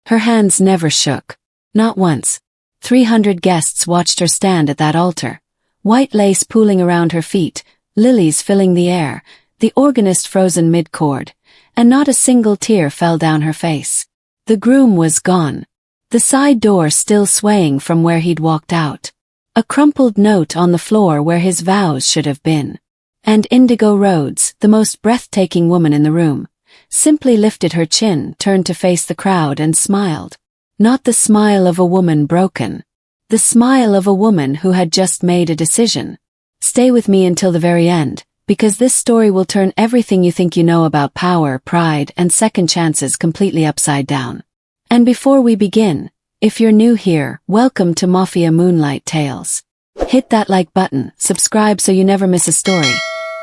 Her hands never shook. Not once. 300 guests watched her stand at that altar. White lace pooling around her feet, lilies filling the air, the organist frozen mid-chord, and not a single tear fell down her face. The groom was gone. The side door still swaying from where he'd walked out. A crumpled note on the floor where his vows should have been. And Indigo Rhodes, the most breathtaking woman in the room, simply lifted her chin, turned to face the crowd and smiled. Not the smile of a woman broken. The smile of a woman who had just made a decision. Stay with me until the very end, because this story will turn everything you think you know about power, pride, and second chances completely upside down. And before we begin, if you're new here, welcome to Mafia Moonlight Tales. Hit that like button, subscribe so you never miss a story,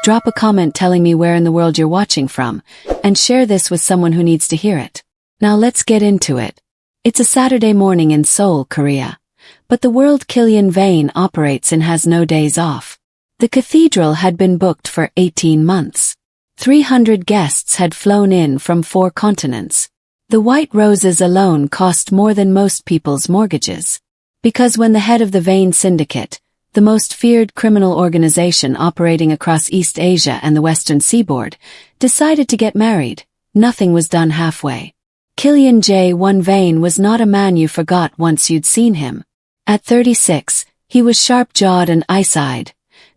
drop a comment telling me where in the world you're watching from, and share this with someone who needs to hear it. Now let's get into it. It's a Saturday morning in Seoul, Korea. But the world Killian Vane operates in has no days off. The cathedral had been booked for 18 months. 300 guests had flown in from 4 continents. The white roses alone cost more than most people's mortgages. Because when the head of the Vane Syndicate, the most feared criminal organization operating across East Asia and the Western Seaboard, decided to get married, nothing was done halfway. Killian Vane was not a man you forgot once you'd seen him. At 36, he was sharp-jawed and ice-eyed,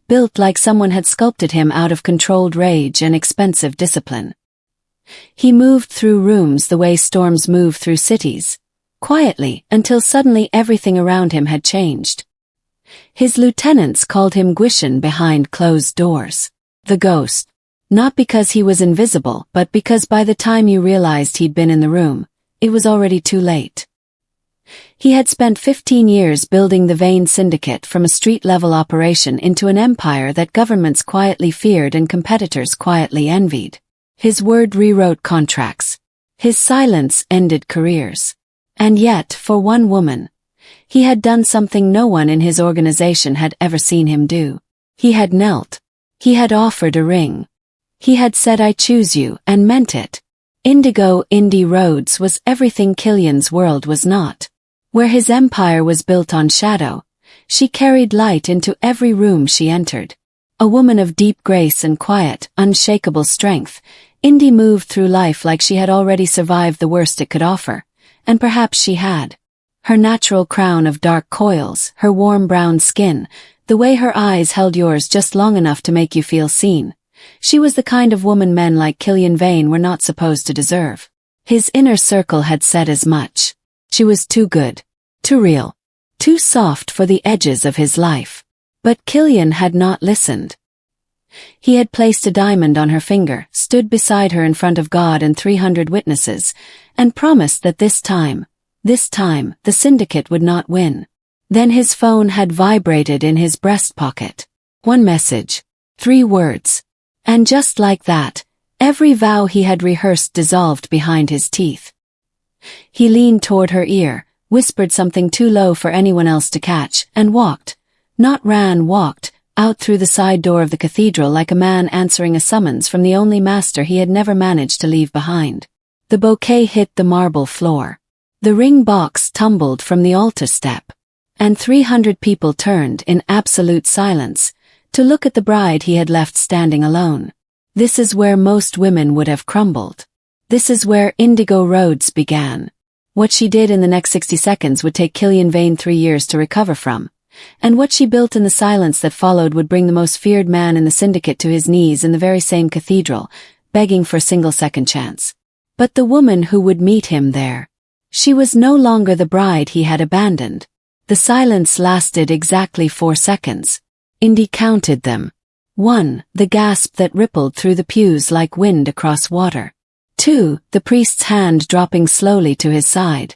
built like someone had sculpted him out of controlled rage and expensive discipline. He moved through rooms the way storms move through cities, quietly until suddenly everything around him had changed. His lieutenants called him Guishan behind closed doors. The ghost. Not because he was invisible, but because by the time you realized he'd been in the room, it was already too late. He had spent 15 years building the Vane Syndicate from a street-level operation into an empire that governments quietly feared and competitors quietly envied. His word rewrote contracts. His silence ended careers. And yet, for one woman, he had done something no one in his organization had ever seen him do. He had knelt. He had offered a ring. He had said I choose you, and meant it. Indigo Rhodes was everything Killian's world was not. Where his empire was built on shadow, she carried light into every room she entered. A woman of deep grace and quiet, unshakable strength, Indy moved through life like she had already survived the worst it could offer, and perhaps she had. Her natural crown of dark coils, her warm brown skin, the way her eyes held yours just long enough to make you feel seen. She was the kind of woman men like Killian Vane were not supposed to deserve. His inner circle had said as much. She was too good, too real, too soft for the edges of his life. But Killian had not listened. He had placed a diamond on her finger, stood beside her in front of God and 300 witnesses, and promised that this time, the syndicate would not win. Then his phone had vibrated in his breast pocket. 1 message. 3 words. And just like that, every vow he had rehearsed dissolved behind his teeth. He leaned toward her ear, whispered something too low for anyone else to catch, and walked, not ran, walked, out through the side door of the cathedral like a man answering a summons from the only master he had never managed to leave behind. The bouquet hit the marble floor. The ring box tumbled from the altar step. And 300 people turned in absolute silence to look at the bride he had left standing alone. This is where most women would have crumbled. This is where Indigo Rhodes began. What she did in the next 60 seconds would take Killian Vane 3 years to recover from. And what she built in the silence that followed would bring the most feared man in the syndicate to his knees in the very same cathedral, begging for a single second chance. But the woman who would meet him there. She was no longer the bride he had abandoned. The silence lasted exactly 4 seconds. Indy counted them. 1, the gasp that rippled through the pews like wind across water. 2, the priest's hand dropping slowly to his side.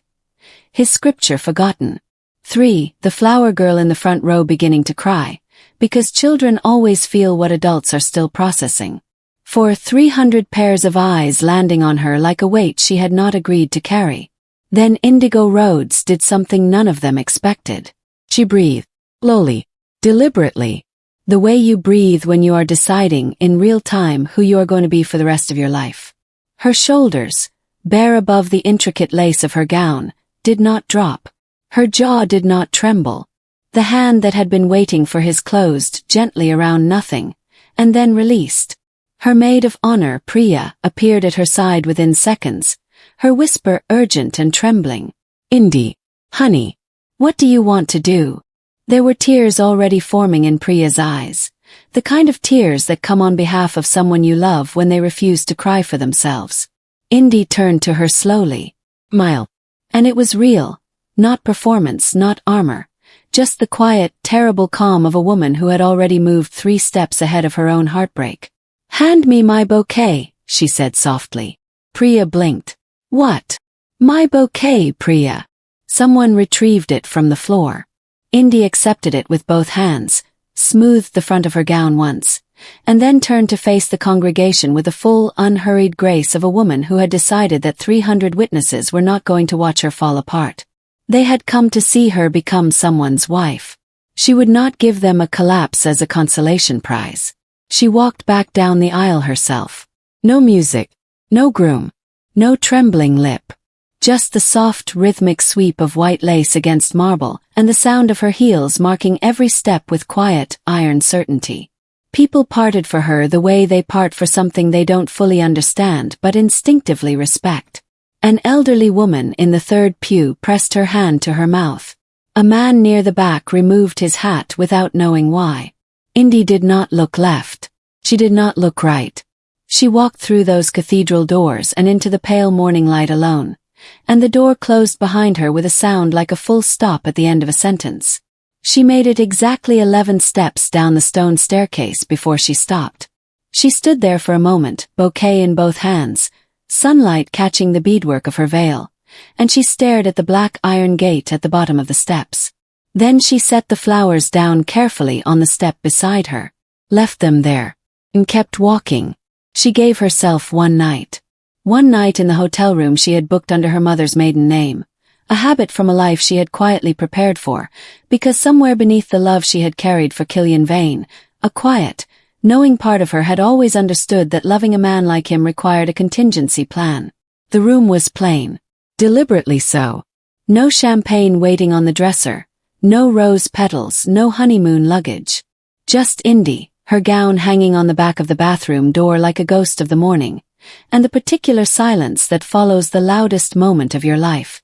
His scripture forgotten. 3, the flower girl in the front row beginning to cry, because children always feel what adults are still processing. 4, 300 pairs of eyes landing on her like a weight she had not agreed to carry. Then Indigo Rhodes did something none of them expected. She breathed, slowly, deliberately, the way you breathe when you are deciding in real time who you are going to be for the rest of your life. Her shoulders, bare above the intricate lace of her gown, did not drop. Her jaw did not tremble. The hand that had been waiting for his closed gently around nothing, and then released. Her maid of honor, Priya, appeared at her side within seconds, her whisper urgent and trembling. "Indy, honey, what do you want to do?" There were tears already forming in Priya's eyes, the kind of tears that come on behalf of someone you love when they refuse to cry for themselves. Indy turned to her slowly. Smile. And it was real, not performance, not armor, just the quiet, terrible calm of a woman who had already moved 3 steps ahead of her own heartbreak. "Hand me my bouquet," she said softly. Priya blinked. "What? My bouquet, Priya?" Someone retrieved it from the floor. Indy accepted it with both hands, smoothed the front of her gown once, and then turned to face the congregation with the full, unhurried grace of a woman who had decided that 300 witnesses were not going to watch her fall apart. They had come to see her become someone's wife. She would not give them a collapse as a consolation prize. She walked back down the aisle herself. No music, no groom, no trembling lip. Just the soft, rhythmic sweep of white lace against marble, and the sound of her heels marking every step with quiet, iron certainty. People parted for her the way they part for something they don't fully understand but instinctively respect. An elderly woman in the third pew pressed her hand to her mouth. A man near the back removed his hat without knowing why. Indy did not look left. She did not look right. She walked through those cathedral doors and into the pale morning light alone, and the door closed behind her with a sound like a full stop at the end of a sentence. She made it exactly 11 steps down the stone staircase before she stopped. She stood there for a moment, bouquet in both hands, sunlight catching the beadwork of her veil, and she stared at the black iron gate at the bottom of the steps. Then she set the flowers down carefully on the step beside her, left them there, and kept walking. She gave herself one night. One night in the hotel room she had booked under her mother's maiden name, a habit from a life she had quietly prepared for, because somewhere beneath the love she had carried for Killian Vane, a quiet, knowing part of her had always understood that loving a man like him required a contingency plan. The room was plain. Deliberately so. No champagne waiting on the dresser, no rose petals, no honeymoon luggage. Just Indy, her gown hanging on the back of the bathroom door like a ghost of the morning, and the particular silence that follows the loudest moment of your life.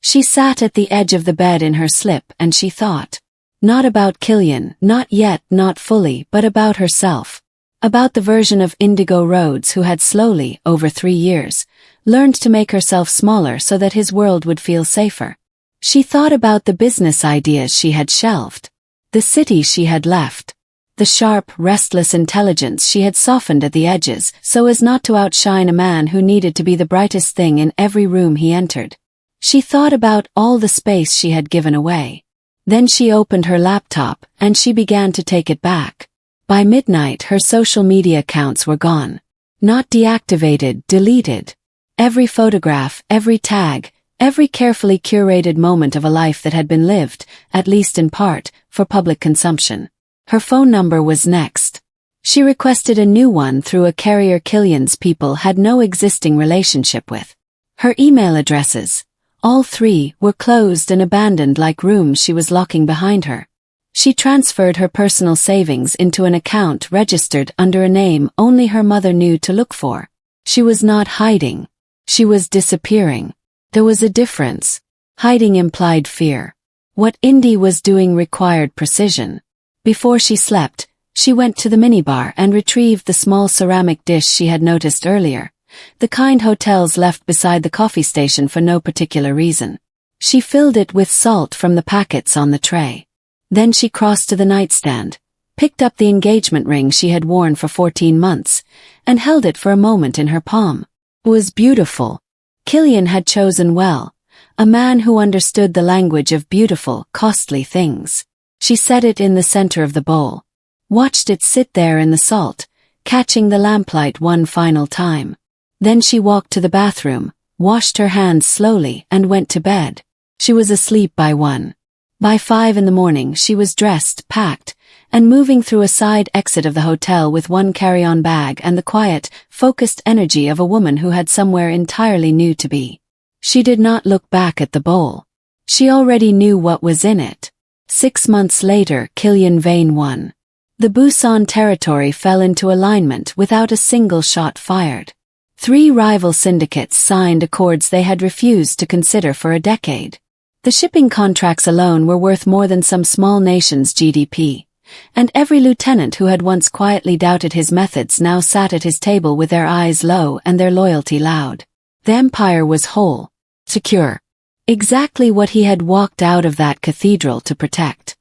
She sat at the edge of the bed in her slip and she thought. Not about Killian, not yet, not fully, but about herself. About the version of Indigo Rhodes who had slowly, over 3 years, learned to make herself smaller so that his world would feel safer. She thought about the business ideas she had shelved, the city she had left, the sharp, restless intelligence she had softened at the edges so as not to outshine a man who needed to be the brightest thing in every room he entered. She thought about all the space she had given away. Then she opened her laptop and she began to take it back. By midnight her social media accounts were gone. Not deactivated, deleted. Every photograph, every tag, every carefully curated moment of a life that had been lived, at least in part, for public consumption. Her phone number was next. She requested a new one through a carrier Killian's people had no existing relationship with. Her email addresses, all 3, were closed and abandoned like rooms she was locking behind her. She transferred her personal savings into an account registered under a name only her mother knew to look for. She was not hiding. She was disappearing. There was a difference. Hiding implied fear. What Indy was doing required precision. Before she slept, she went to the minibar and retrieved the small ceramic dish she had noticed earlier, the kind hotels left beside the coffee station for no particular reason. She filled it with salt from the packets on the tray. Then she crossed to the nightstand, picked up the engagement ring she had worn for 14 months, and held it for a moment in her palm. It was beautiful. Killian had chosen well, a man who understood the language of beautiful, costly things. She set it in the center of the bowl, watched it sit there in the salt, catching the lamplight one final time. Then she walked to the bathroom, washed her hands slowly and went to bed. She was asleep by 1. By 5 in the morning she was dressed, packed, and moving through a side exit of the hotel with one carry-on bag and the quiet, focused energy of a woman who had somewhere entirely new to be. She did not look back at the bowl. She already knew what was in it. 6 months later, Killian Vane won. The Busan territory fell into alignment without a single shot fired. 3 rival syndicates signed accords they had refused to consider for a decade. The shipping contracts alone were worth more than some small nation's GDP. And every lieutenant who had once quietly doubted his methods now sat at his table with their eyes low and their loyalty loud. The empire was whole, secure. Exactly what he had walked out of that cathedral to protect.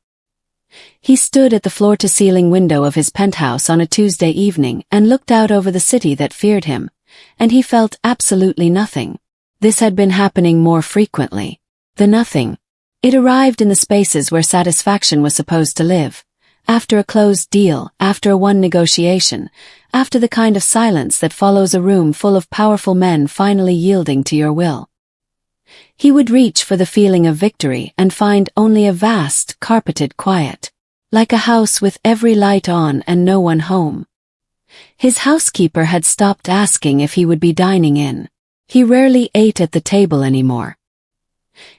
He stood at the floor-to-ceiling window of his penthouse on a Tuesday evening and looked out over the city that feared him, and he felt absolutely nothing. This had been happening more frequently. The nothing. It arrived in the spaces where satisfaction was supposed to live. After a closed deal, after a won negotiation, after the kind of silence that follows a room full of powerful men finally yielding to your will. He would reach for the feeling of victory and find only a vast, carpeted quiet. Like a house with every light on and no one home. His housekeeper had stopped asking if he would be dining in. He rarely ate at the table anymore.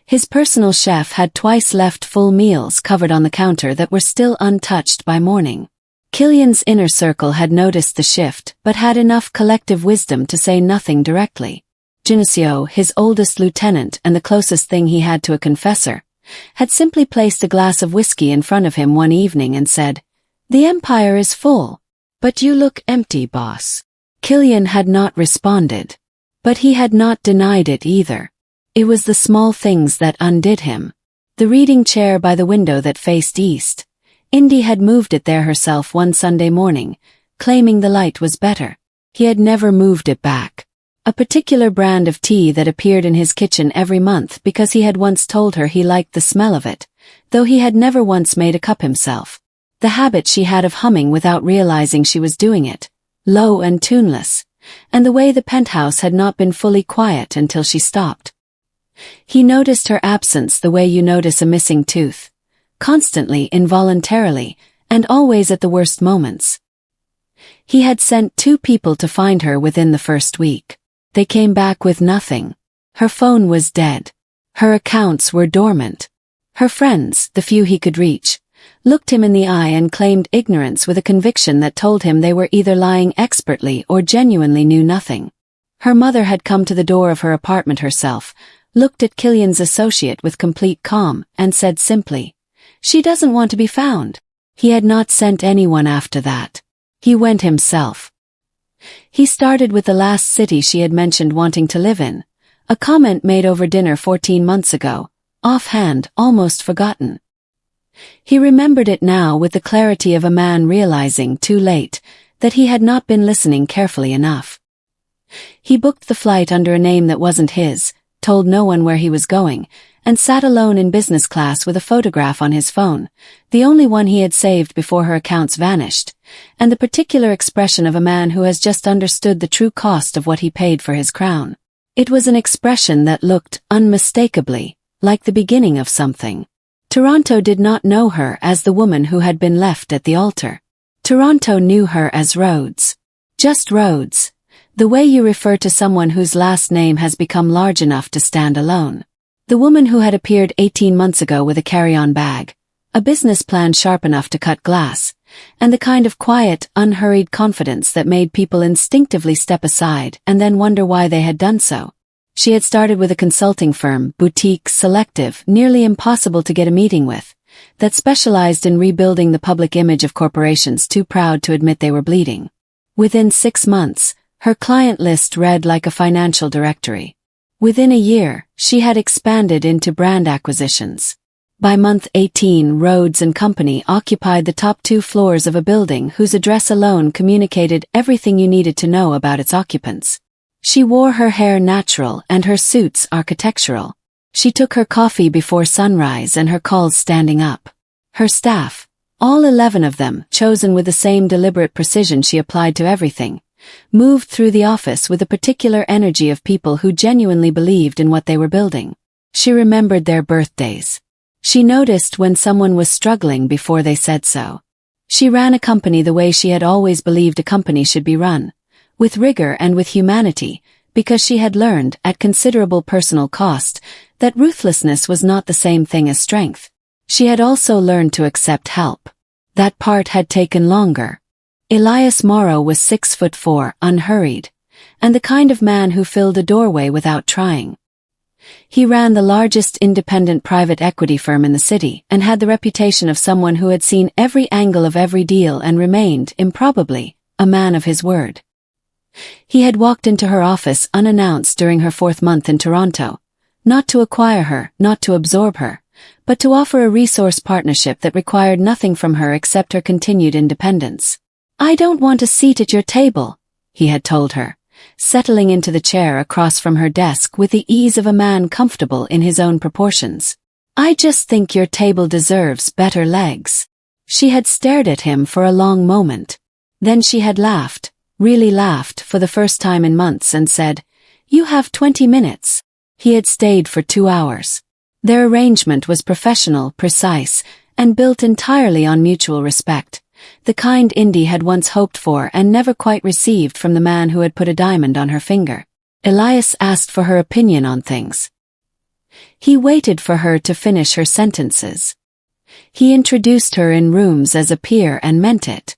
His personal chef had twice left full meals covered on the counter that were still untouched by morning. Killian's inner circle had noticed the shift but had enough collective wisdom to say nothing directly. Geneseo, his oldest lieutenant and the closest thing he had to a confessor, had simply placed a glass of whiskey in front of him one evening and said, "The empire is full. But you look empty, boss." Killian had not responded. But he had not denied it either. It was the small things that undid him. The reading chair by the window that faced east. Indy had moved it there herself one Sunday morning, claiming the light was better. He had never moved it back. A particular brand of tea that appeared in his kitchen every month because he had once told her he liked the smell of it, though he had never once made a cup himself. The habit she had of humming without realizing she was doing it, low and tuneless, and the way the penthouse had not been fully quiet until she stopped. He noticed her absence the way you notice a missing tooth, constantly, involuntarily, and always at the worst moments. He had sent 2 people to find her within the first week. They came back with nothing. Her phone was dead. Her accounts were dormant. Her friends, the few he could reach, looked him in the eye and claimed ignorance with a conviction that told him they were either lying expertly or genuinely knew nothing. Her mother had come to the door of her apartment herself, looked at Killian's associate with complete calm, and said simply, "She doesn't want to be found." He had not sent anyone after that. He went himself. He started with the last city she had mentioned wanting to live in, a comment made over dinner 14 months ago, offhand, almost forgotten. He remembered it now with the clarity of a man realizing, too late, that he had not been listening carefully enough. He booked the flight under a name that wasn't his, told no one where he was going, and sat alone in business class with a photograph on his phone, the only one he had saved before her accounts vanished, and the particular expression of a man who has just understood the true cost of what he paid for his crown. It was an expression that looked, unmistakably, like the beginning of something. Toronto did not know her as the woman who had been left at the altar. Toronto knew her as Rhodes. Just Rhodes. The way you refer to someone whose last name has become large enough to stand alone. The woman who had appeared 18 months ago with a carry-on bag, a business plan sharp enough to cut glass, and the kind of quiet, unhurried confidence that made people instinctively step aside and then wonder why they had done so. She had started with a consulting firm, boutique, selective, nearly impossible to get a meeting with, that specialized in rebuilding the public image of corporations too proud to admit they were bleeding. Within 6 months, her client list read like a financial directory. Within a year, she had expanded into brand acquisitions. By month 18, Rhodes and Company occupied the top 2 floors of a building whose address alone communicated everything you needed to know about its occupants. She wore her hair natural and her suits architectural. She took her coffee before sunrise and her calls standing up. Her staff, all 11 of them, chosen with the same deliberate precision she applied to everything, moved through the office with a particular energy of people who genuinely believed in what they were building. She remembered their birthdays. She noticed when someone was struggling before they said so. She ran a company the way she had always believed a company should be run, with rigor and with humanity, because she had learned, at considerable personal cost, that ruthlessness was not the same thing as strength. She had also learned to accept help. That part had taken longer. Elias Morrow was 6'4", unhurried, and the kind of man who filled a doorway without trying. He ran the largest independent private equity firm in the city and had the reputation of someone who had seen every angle of every deal and remained, improbably, a man of his word. He had walked into her office unannounced during her 4th month in Toronto, not to acquire her, not to absorb her, but to offer a resource partnership that required nothing from her except her continued independence. "I don't want a seat at your table," he had told her, settling into the chair across from her desk with the ease of a man comfortable in his own proportions. "I just think your table deserves better legs." She had stared at him for a long moment. Then she had laughed, really laughed for the first time in months, and said, "You have 20 minutes. He had stayed for 2 hours. Their arrangement was professional, precise, and built entirely on mutual respect, the kind Indy had once hoped for and never quite received from the man who had put a diamond on her finger. Elias asked for her opinion on things. He waited for her to finish her sentences. He introduced her in rooms as a peer and meant it.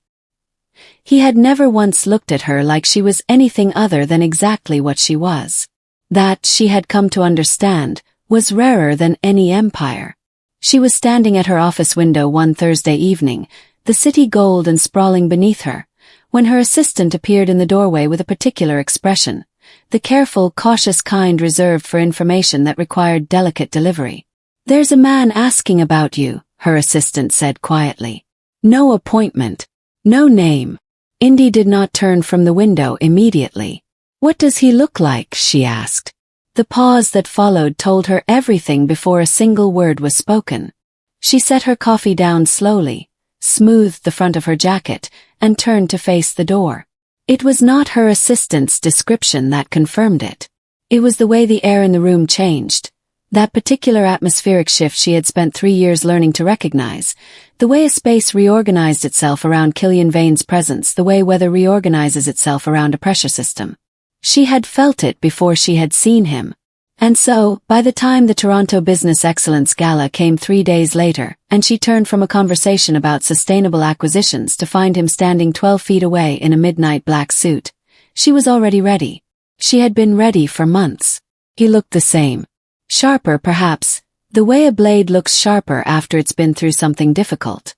He had never once looked at her like she was anything other than exactly what she was. That, she had come to understand, was rarer than any empire. She was standing at her office window one Thursday evening, the city gold and sprawling beneath her, when her assistant appeared in the doorway with a particular expression, the careful, cautious kind reserved for information that required delicate delivery. "There's a man asking about you," her assistant said quietly. "No appointment. No name." Indy did not turn from the window immediately. "What does he look like?" she asked. The pause that followed told her everything before a single word was spoken. She set her coffee down slowly, smoothed the front of her jacket, and turned to face the door. It was not her assistant's description that confirmed it. It was the way the air in the room changed, that particular atmospheric shift she had spent 3 years learning to recognize, the way a space reorganized itself around Killian Vane's presence, the way weather reorganizes itself around a pressure system. She had felt it before she had seen him. And so, by the time the Toronto Business Excellence Gala came 3 days later, and she turned from a conversation about sustainable acquisitions to find him standing 12 feet away in a midnight black suit, she was already ready. She had been ready for months. He looked the same. Sharper, perhaps, the way a blade looks sharper after it's been through something difficult.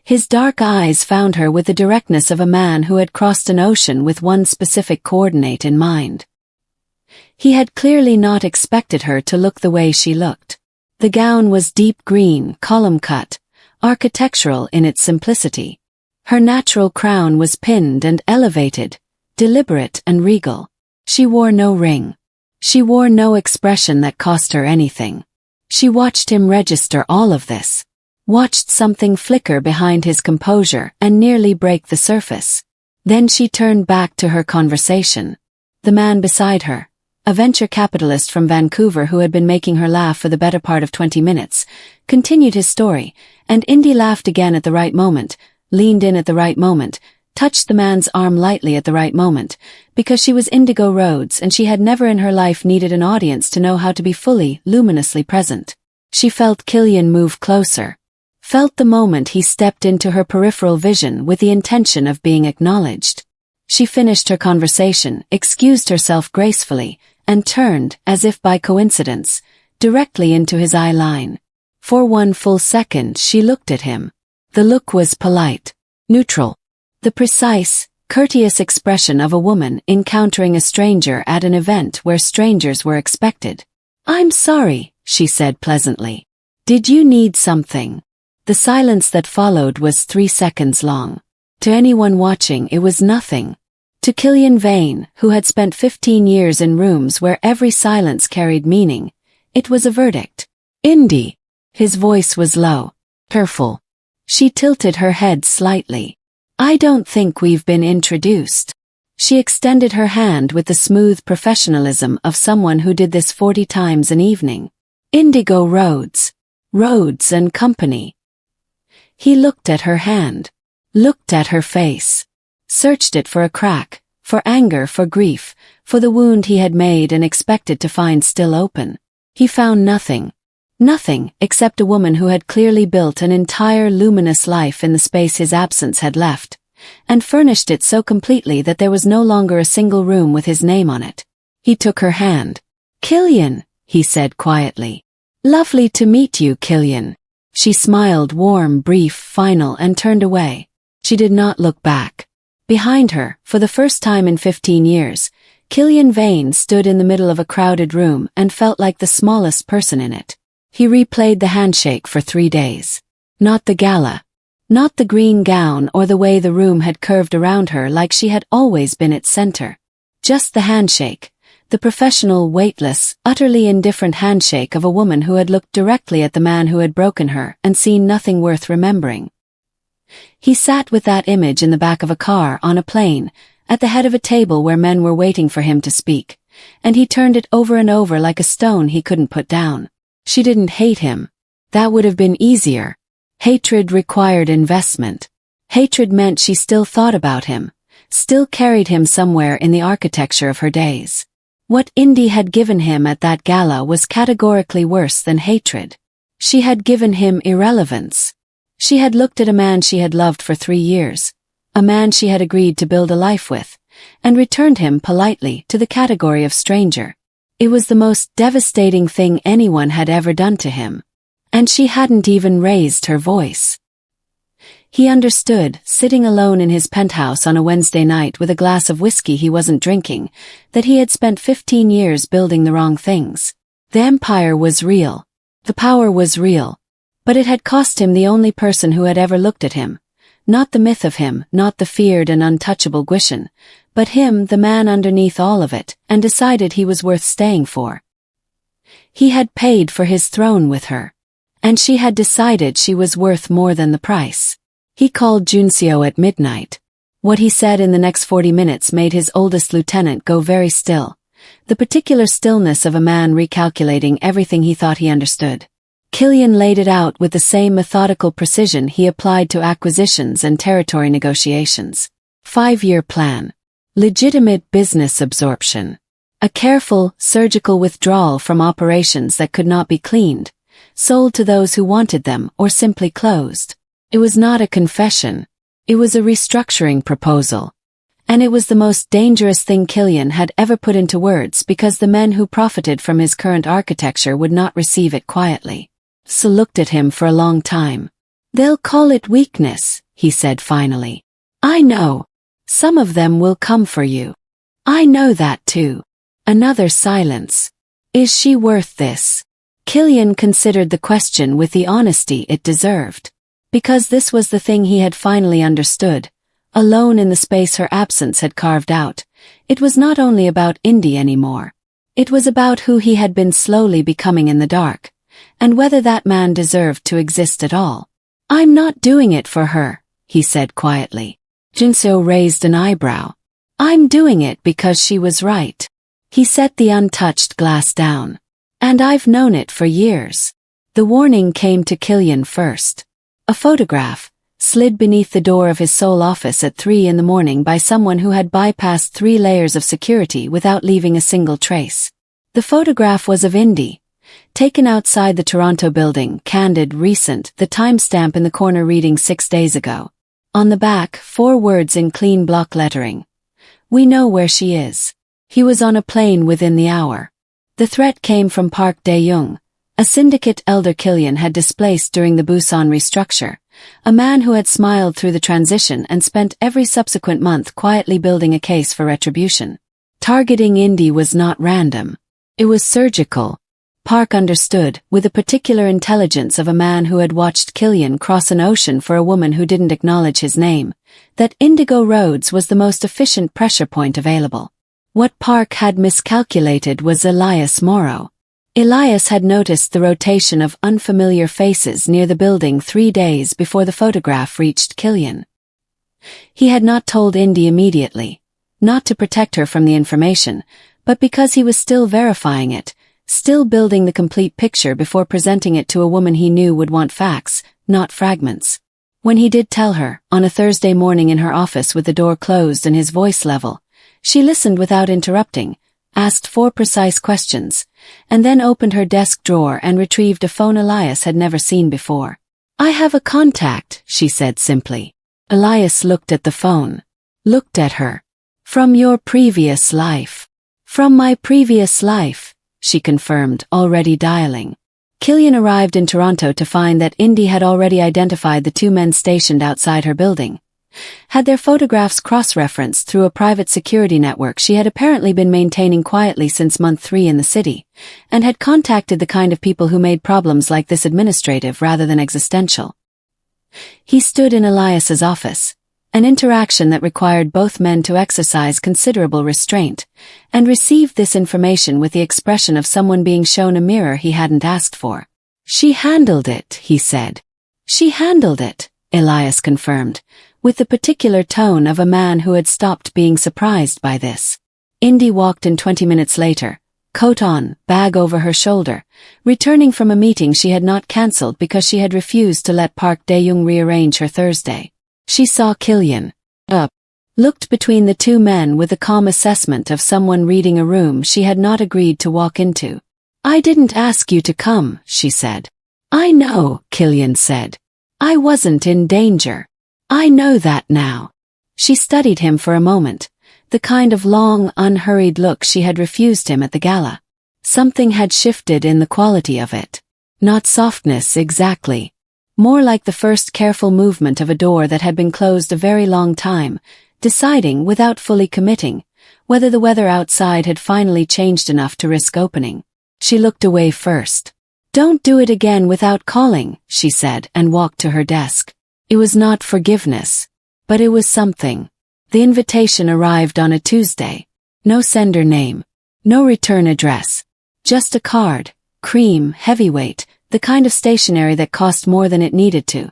His dark eyes found her with the directness of a man who had crossed an ocean with one specific coordinate in mind. He had clearly not expected her to look the way she looked. The gown was deep green, column-cut, architectural in its simplicity. Her natural crown was pinned and elevated, deliberate and regal. She wore no ring. She wore no expression that cost her anything. She watched him register all of this. Watched something flicker behind his composure and nearly break the surface. Then she turned back to her conversation. The man beside her, a venture capitalist from Vancouver who had been making her laugh for the better part of 20 minutes, continued his story, and Indy laughed again at the right moment, leaned in at the right moment, touched the man's arm lightly at the right moment, because she was Indigo Rhodes and she had never in her life needed an audience to know how to be fully, luminously present. She felt Killian move closer. Felt the moment he stepped into her peripheral vision with the intention of being acknowledged. She finished her conversation, excused herself gracefully, and turned, as if by coincidence, directly into his eye line. For one full second she looked at him. The look was polite, neutral. The precise, courteous expression of a woman encountering a stranger at an event where strangers were expected. "I'm sorry," she said pleasantly. "Did you need something?" The silence that followed was 3 seconds long. To anyone watching it was nothing. To Killian Vane, who had spent 15 years in rooms where every silence carried meaning, it was a verdict. "Indy." His voice was low, careful. She tilted her head slightly. "I don't think we've been introduced." She extended her hand with the smooth professionalism of someone who did this 40 times an evening. "Indigo Rhodes. Rhodes and Company." He looked at her hand. Looked at her face. Searched it for a crack, for anger, for grief, for the wound he had made and expected to find still open. He found nothing. Nothing except a woman who had clearly built an entire luminous life in the space his absence had left, and furnished it so completely that there was no longer a single room with his name on it. He took her hand. "Killian," he said quietly. "Lovely to meet you, Killian." She smiled, warm, brief, final, and turned away. She did not look back. Behind her, for the first time in 15 years, Killian Vane stood in the middle of a crowded room and felt like the smallest person in it. He replayed the handshake for 3 days. Not the gala. Not the green gown or the way the room had curved around her like she had always been its center. Just the handshake. The professional, weightless, utterly indifferent handshake of a woman who had looked directly at the man who had broken her and seen nothing worth remembering. He sat with that image in the back of a car, on a plane, at the head of a table where men were waiting for him to speak, and he turned it over and over like a stone he couldn't put down. She didn't hate him. That would have been easier. Hatred required investment. Hatred meant she still thought about him, still carried him somewhere in the architecture of her days. What Indy had given him at that gala was categorically worse than hatred. She had given him irrelevance. She had looked at a man she had loved for 3 years, a man she had agreed to build a life with, and returned him politely to the category of stranger. It was the most devastating thing anyone had ever done to him. And she hadn't even raised her voice. He understood, sitting alone in his penthouse on a Wednesday night with a glass of whiskey he wasn't drinking, that he had spent 15 years building the wrong things. The empire was real. The power was real. But it had cost him the only person who had ever looked at him. Not the myth of him, not the feared and untouchable Guishan, but him, the man underneath all of it, and decided he was worth staying for. He had paid for his throne with her. And she had decided she was worth more than the price. He called Junseo at midnight. What he said in the next 40 minutes made his oldest lieutenant go very still. The particular stillness of a man recalculating everything he thought he understood. Killian laid it out with the same methodical precision he applied to acquisitions and territory negotiations. 5-year plan. Legitimate business absorption. A careful, surgical withdrawal from operations that could not be cleaned, sold to those who wanted them or simply closed. It was not a confession. It was a restructuring proposal. And it was the most dangerous thing Killian had ever put into words because the men who profited from his current architecture would not receive it quietly. So looked at him for a long time. "They'll call it weakness," he said finally. "I know. Some of them will come for you. I know that too." Another silence. Is she worth this? Killian considered the question with the honesty it deserved. Because this was the thing he had finally understood, alone in the space her absence had carved out. It was not only about Indy anymore. It was about who he had been slowly becoming in the dark, and whether that man deserved to exist at all. "I'm not doing it for her," he said quietly. Junseo raised an eyebrow. "I'm doing it because she was right." He set the untouched glass down. "And I've known it for years." The warning came to Killian first. A photograph, slid beneath the door of his Seoul office at 3 in the morning by someone who had bypassed 3 layers of security without leaving a single trace. The photograph was of Indy, taken outside the Toronto building, candid, recent, the timestamp in the corner reading 6 days ago. On the back, 4 words in clean block lettering. "We know where she is." He was on a plane within the hour. The threat came from Park Dae-young, a syndicate elder Killian had displaced during the Busan restructure, a man who had smiled through the transition and spent every subsequent month quietly building a case for retribution. Targeting Indy was not random. It was surgical. Park understood, with the particular intelligence of a man who had watched Killian cross an ocean for a woman who didn't acknowledge his name, that Indigo Rhodes was the most efficient pressure point available. What Park had miscalculated was Elias Morrow. Elias had noticed the rotation of unfamiliar faces near the building 3 days before the photograph reached Killian. He had not told Indy immediately, not to protect her from the information, but because he was still verifying it, still building the complete picture before presenting it to a woman he knew would want facts, not fragments. When he did tell her, on a Thursday morning in her office with the door closed and his voice level, she listened without interrupting, asked 4 precise questions, and then opened her desk drawer and retrieved a phone Elias had never seen before. "I have a contact," she said simply. Elias looked at the phone. Looked at her. "From your previous life." "From my previous life," she confirmed, already dialing. Killian arrived in Toronto to find that Indy had already identified the 2 men stationed outside her building. Had their photographs cross-referenced through a private security network she had apparently been maintaining quietly since month 3 in the city, and had contacted the kind of people who made problems like this administrative rather than existential. He stood in Elias's office, an interaction that required both men to exercise considerable restraint, and received this information with the expression of someone being shown a mirror he hadn't asked for. "She handled it," he said. "She handled it," Elias confirmed, with the particular tone of a man who had stopped being surprised by this. Indy walked in 20 minutes later, coat on, bag over her shoulder, returning from a meeting she had not cancelled because she had refused to let Park Dae-young rearrange her Thursday. She saw Killian. Looked between the 2 men with a calm assessment of someone reading a room she had not agreed to walk into. "I didn't ask you to come," she said. "I know," Killian said. "I wasn't in danger. I know that now." She studied him for a moment, the kind of long, unhurried look she had refused him at the gala. Something had shifted in the quality of it. Not softness exactly. More like the first careful movement of a door that had been closed a very long time, deciding without fully committing, whether the weather outside had finally changed enough to risk opening. She looked away first. "Don't do it again without calling," she said and walked to her desk. It was not forgiveness, but it was something. The invitation arrived on a Tuesday. No sender name. No return address. Just a card, cream, heavyweight, the kind of stationery that cost more than it needed to,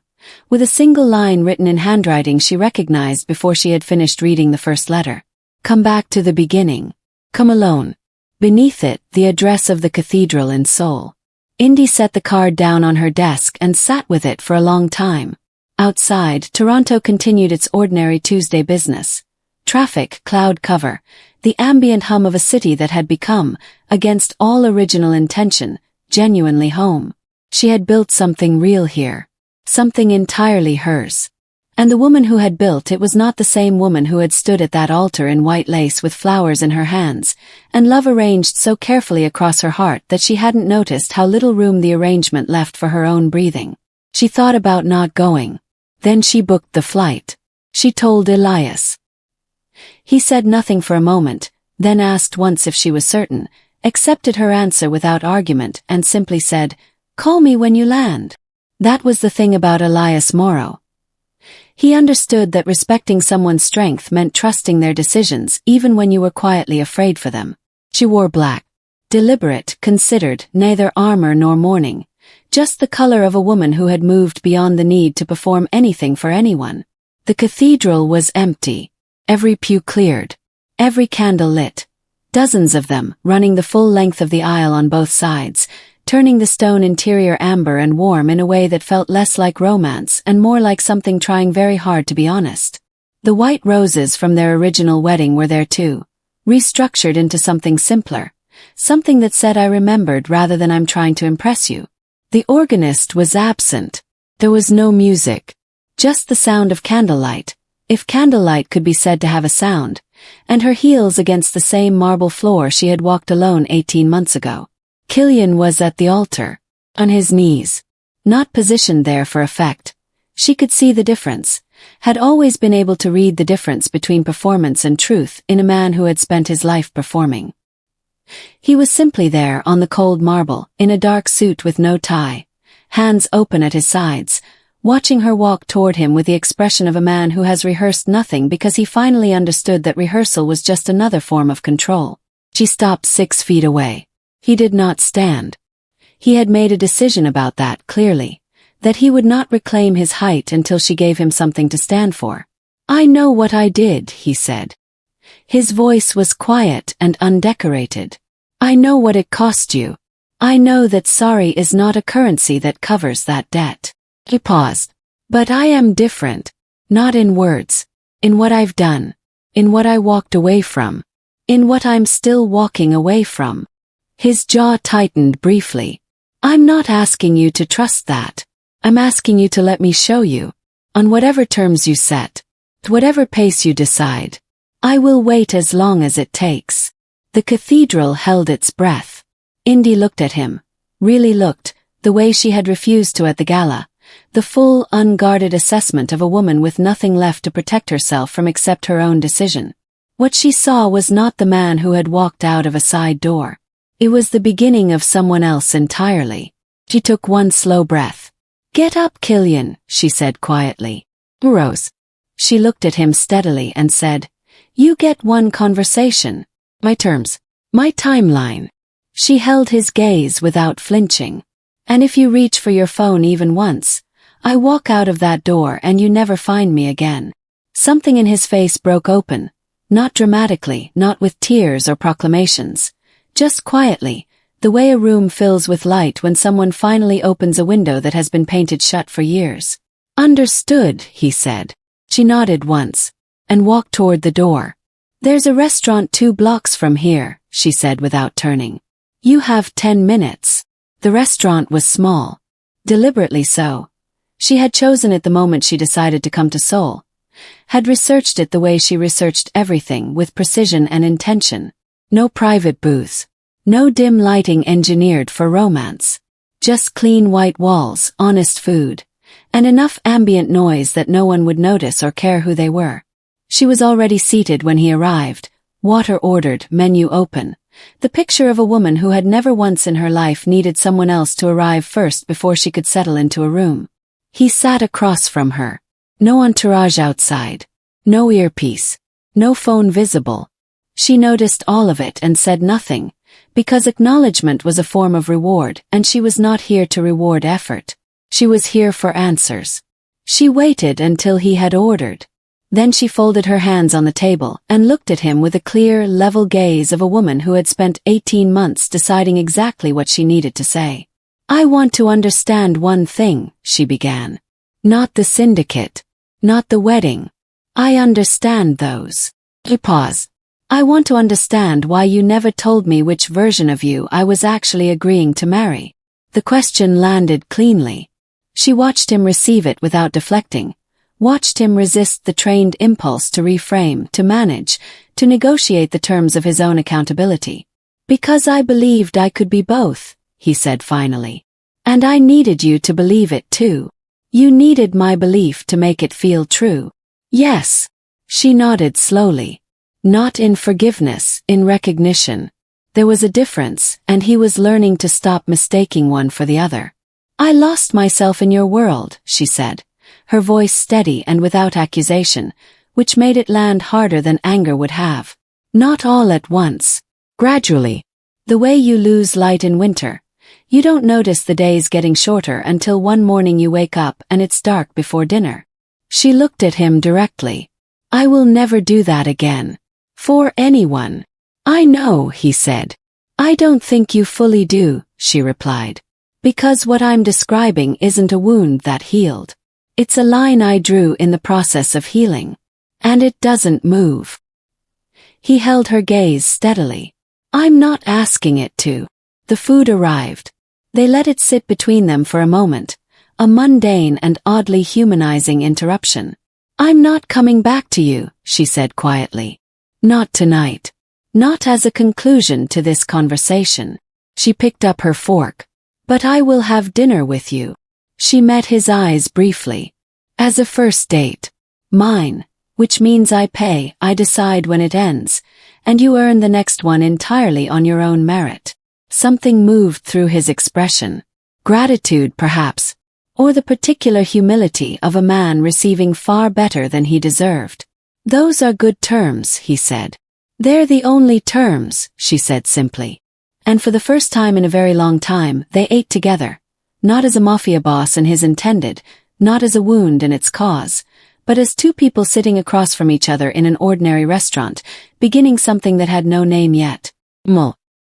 with a single line written in handwriting she recognized before she had finished reading the first letter. "Come back to the beginning. Come alone." Beneath it, the address of the cathedral in Seoul. Indy set the card down on her desk and sat with it for a long time. Outside, Toronto continued its ordinary Tuesday business. Traffic, cloud cover, the ambient hum of a city that had become, against all original intention, genuinely home. She had built something real here. Something entirely hers. And the woman who had built it was not the same woman who had stood at that altar in white lace with flowers in her hands, and love arranged so carefully across her heart that she hadn't noticed how little room the arrangement left for her own breathing. She thought about not going. Then she booked the flight. She told Elias. He said nothing for a moment, then asked once if she was certain, accepted her answer without argument and simply said, "Call me when you land." That was the thing about Elias Morrow. He understood that respecting someone's strength meant trusting their decisions even when you were quietly afraid for them. She wore black. Deliberate, considered, neither armor nor mourning. Just the color of a woman who had moved beyond the need to perform anything for anyone. The cathedral was empty. Every pew cleared. Every candle lit. Dozens of them, running the full length of the aisle on both sides, turning the stone interior amber and warm in a way that felt less like romance and more like something trying very hard to be honest. The white roses from their original wedding were there too, restructured into something simpler, something that said "I remembered" rather than "I'm trying to impress you." The organist was absent. There was no music. Just the sound of candlelight, if candlelight could be said to have a sound, and her heels against the same marble floor she had walked alone 18 months ago. Killian was at the altar, on his knees, not positioned there for effect. She could see the difference, had always been able to read the difference between performance and truth in a man who had spent his life performing. He was simply there on the cold marble, in a dark suit with no tie, hands open at his sides, watching her walk toward him with the expression of a man who has rehearsed nothing because he finally understood that rehearsal was just another form of control. She stopped 6 feet away. He did not stand. He had made a decision about that, clearly, that he would not reclaim his height until she gave him something to stand for. "I know what I did," he said. His voice was quiet and undecorated. "I know what it cost you. I know that sorry is not a currency that covers that debt." He paused. But I am different. Not in words. In what I've done. In what I walked away from. In what I'm still walking away from. His jaw tightened briefly. I'm not asking you to trust that. I'm asking you to let me show you. On whatever terms you set. At whatever pace you decide. I will wait as long as it takes. The cathedral held its breath. Indy looked at him. Really looked, the way she had refused to at the gala. The full, unguarded assessment of a woman with nothing left to protect herself from except her own decision. What she saw was not the man who had walked out of a side door. It was the beginning of someone else entirely. She took one slow breath. Get up, Killian, she said quietly. Rose. She looked at him steadily and said, You get one conversation. My terms. My timeline. She held his gaze without flinching. And if you reach for your phone even once, I walk out of that door and you never find me again. Something in his face broke open, not dramatically, not with tears or proclamations, just quietly, the way a room fills with light when someone finally opens a window that has been painted shut for years. Understood, he said. She nodded once, and walked toward the door. There's a restaurant 2 blocks from here, she said without turning. You have 10 minutes. The restaurant was small. Deliberately so. She had chosen it the moment she decided to come to Seoul. Had researched it the way she researched everything, with precision and intention. No private booths. No dim lighting engineered for romance. Just clean white walls, honest food. And enough ambient noise that no one would notice or care who they were. She was already seated when he arrived. Water ordered, menu open. The picture of a woman who had never once in her life needed someone else to arrive first before she could settle into a room. He sat across from her. No entourage outside. No earpiece. No phone visible. She noticed all of it and said nothing, because acknowledgement was a form of reward, and she was not here to reward effort. She was here for answers. She waited until he had ordered. Then she folded her hands on the table and looked at him with a clear, level gaze of a woman who had spent 18 months deciding exactly what she needed to say. I want to understand one thing, she began. Not the syndicate. Not the wedding. I understand those. He paused. I want to understand why you never told me which version of you I was actually agreeing to marry. The question landed cleanly. She watched him receive it without deflecting. Watched him resist the trained impulse to reframe, to manage, to negotiate the terms of his own accountability. Because I believed I could be both, he said finally. And I needed you to believe it too. You needed my belief to make it feel true. Yes. She nodded slowly. Not in forgiveness, in recognition. There was a difference, and he was learning to stop mistaking one for the other. I lost myself in your world, she said. Her voice steady and without accusation, which made it land harder than anger would have. Not all at once. Gradually. The way you lose light in winter. You don't notice the days getting shorter until one morning you wake up and it's dark before dinner. She looked at him directly. I will never do that again. For anyone. I know, he said. I don't think you fully do, she replied. Because what I'm describing isn't a wound that healed. It's a line I drew in the process of healing. And it doesn't move. He held her gaze steadily. I'm not asking it to. The food arrived. They let it sit between them for a moment, a mundane and oddly humanizing interruption. I'm not coming back to you, she said quietly. Not tonight. Not as a conclusion to this conversation. She picked up her fork. But I will have dinner with you. She met his eyes briefly. As a first date. Mine, which means I pay, I decide when it ends, and you earn the next one entirely on your own merit. Something moved through his expression. Gratitude, perhaps. Or the particular humility of a man receiving far better than he deserved. Those are good terms, he said. They're the only terms, she said simply. And for the first time in a very long time, they ate together. Not as a mafia boss and his intended, not as a wound and its cause, but as two people sitting across from each other in an ordinary restaurant, beginning something that had no name yet.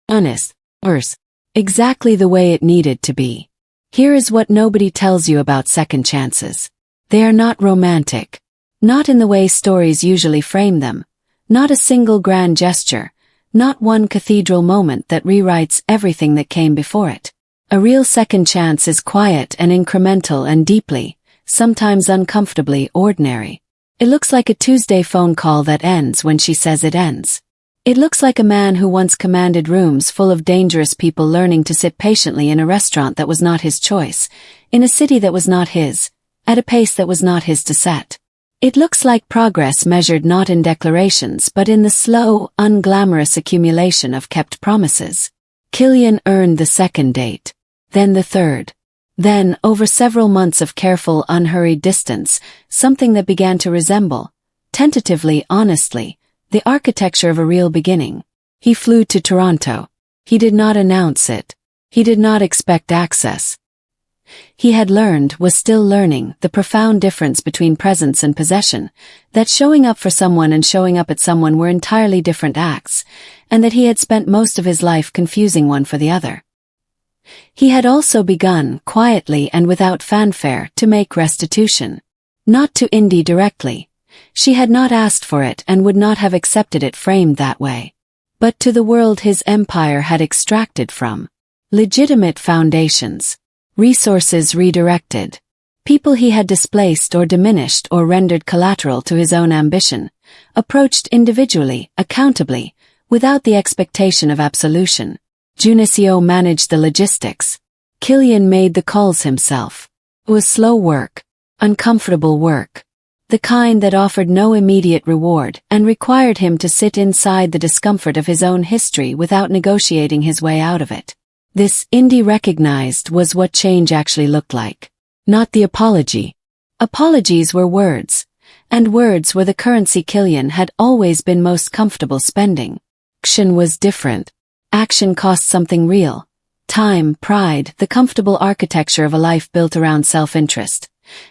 Honest. Worse. Exactly the way it needed to be. Here is what nobody tells you about second chances. They are not romantic. Not in the way stories usually frame them. Not a single grand gesture. Not one cathedral moment that rewrites everything that came before it. A real second chance is quiet and incremental and deeply, sometimes uncomfortably ordinary. It looks like a Tuesday phone call that ends when she says it ends. It looks like a man who once commanded rooms full of dangerous people learning to sit patiently in a restaurant that was not his choice, in a city that was not his, at a pace that was not his to set. It looks like progress measured not in declarations but in the slow, unglamorous accumulation of kept promises. Killian earned the second date. Then the third. Then, over several months of careful, unhurried distance, something that began to resemble, tentatively, honestly, the architecture of a real beginning. He flew to Toronto. He did not announce it. He did not expect access. He had learned, was still learning, the profound difference between presence and possession, that showing up for someone and showing up at someone were entirely different acts, and that he had spent most of his life confusing one for the other. He had also begun, quietly and without fanfare, to make restitution. Not to Indy directly. She had not asked for it and would not have accepted it framed that way. But to the world his empire had extracted from. Legitimate foundations. Resources redirected. People he had displaced or diminished or rendered collateral to his own ambition. Approached individually, accountably, without the expectation of absolution. Junicio managed the logistics. Killian made the calls himself. It was slow work. Uncomfortable work. The kind that offered no immediate reward and required him to sit inside the discomfort of his own history without negotiating his way out of it. This, Indy recognized, was what change actually looked like. Not the apology. Apologies were words. And words were the currency Killian had always been most comfortable spending. Action was different. Action cost something real. Time, pride, the comfortable architecture of a life built around self-interest.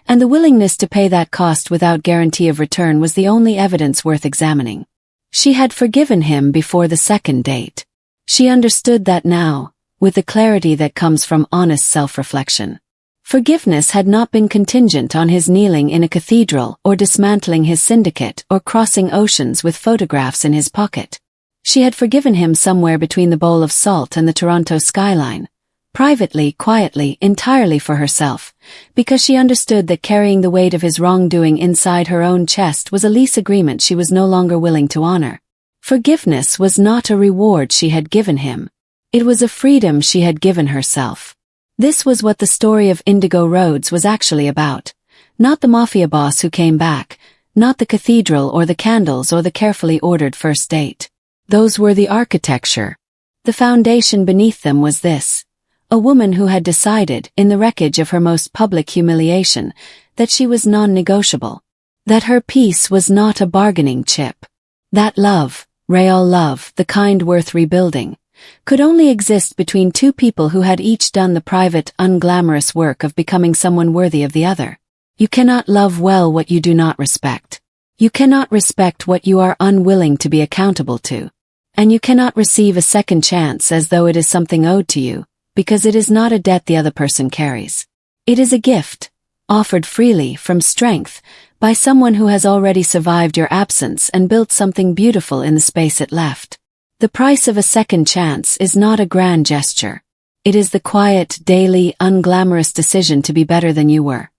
And the willingness to pay that cost without guarantee of return was the only evidence worth examining. She had forgiven him before the second date. She understood that now, with the clarity that comes from honest self-reflection. Forgiveness had not been contingent on his kneeling in a cathedral or dismantling his syndicate or crossing oceans with photographs in his pocket. She had forgiven him somewhere between the bowl of salt and the Toronto skyline, privately, quietly, entirely for herself, because she understood that carrying the weight of his wrongdoing inside her own chest was a lease agreement she was no longer willing to honor. Forgiveness was not a reward she had given him. It was a freedom she had given herself. This was what the story of Indigo Rhodes was actually about. Not the Mafia boss who came back, not the cathedral or the candles or the carefully ordered first date. Those were the architecture. The foundation beneath them was this. A woman who had decided, in the wreckage of her most public humiliation, that she was non-negotiable. That her peace was not a bargaining chip. That love, real love, the kind worth rebuilding, could only exist between two people who had each done the private, unglamorous work of becoming someone worthy of the other. You cannot love well what you do not respect. You cannot respect what you are unwilling to be accountable to. And you cannot receive a second chance as though it is something owed to you, because it is not a debt the other person carries. It is a gift, offered freely, from strength, by someone who has already survived your absence and built something beautiful in the space it left. The price of a second chance is not a grand gesture. It is the quiet, daily, unglamorous decision to be better than you were.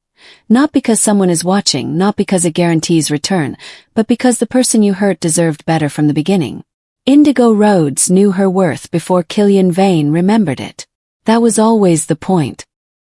Not because someone is watching, not because it guarantees return, but because the person you hurt deserved better from the beginning. Indigo Rhodes knew her worth before Killian Vane remembered it. That was always the point.